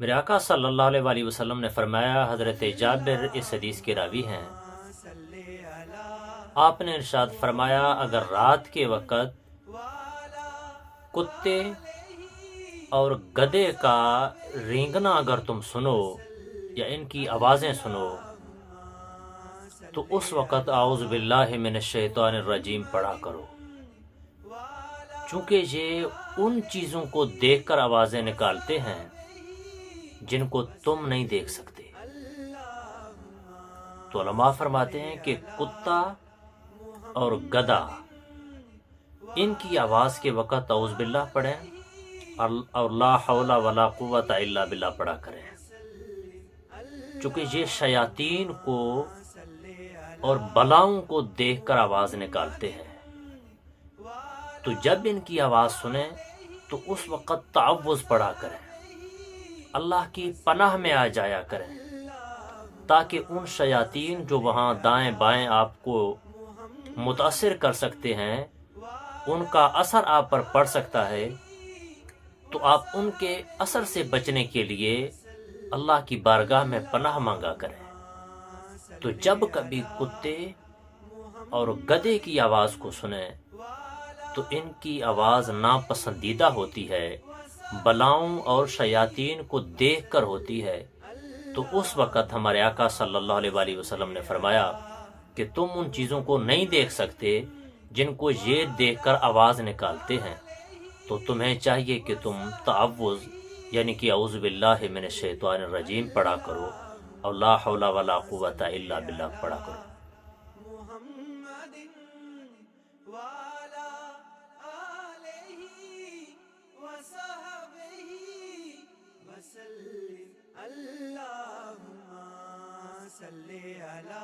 میرے آقا صلی اللہ علیہ وسلم نے فرمایا، حضرت جابر اس حدیث کے راوی ہیں، آپ نے ارشاد فرمایا اگر رات کے وقت کتے اور گدھے کا رینگنا اگر تم سنو یا ان کی آوازیں سنو تو اس وقت اعوذ باللہ من الشیطان الرجیم پڑھا کرو، چونکہ یہ ان چیزوں کو دیکھ کر آوازیں نکالتے ہیں جن کو تم نہیں دیکھ سکتے۔ تو علماء فرماتے ہیں کہ کتا اور گدھا ان کی آواز کے وقت اعوذ باللہ پڑھیں اور لا حول ولا قوت الا باللہ پڑھا کریں، چونکہ یہ شیاطین کو اور بلاؤں کو دیکھ کر آواز نکالتے ہیں۔ تو جب ان کی آواز سنیں تو اس وقت تعوذ پڑھا کریں، اللہ کی پناہ میں آ جایا کریں، تاکہ ان شیاطین جو وہاں دائیں بائیں آپ کو متاثر کر سکتے ہیں، ان کا اثر آپ پر پڑ سکتا ہے، تو آپ ان کے اثر سے بچنے کے لیے اللہ کی بارگاہ میں پناہ مانگا کریں۔ تو جب کبھی کتے اور گدھے کی آواز کو سنیں تو ان کی آواز ناپسندیدہ ہوتی ہے، بلاؤں اور شیاطین کو دیکھ کر ہوتی ہے۔ تو اس وقت ہمارے آقا صلی اللہ علیہ وسلم نے فرمایا کہ تم ان چیزوں کو نہیں دیکھ سکتے جن کو یہ دیکھ کر آواز نکالتے ہیں، تو تمہیں چاہیے کہ تم تعوذ یعنی کہ اعوذ باللہ من الشیطان الرجیم پڑھا کرو اور لا حول ولا قوت الا باللہ پڑھا کرو۔ اللهم صل على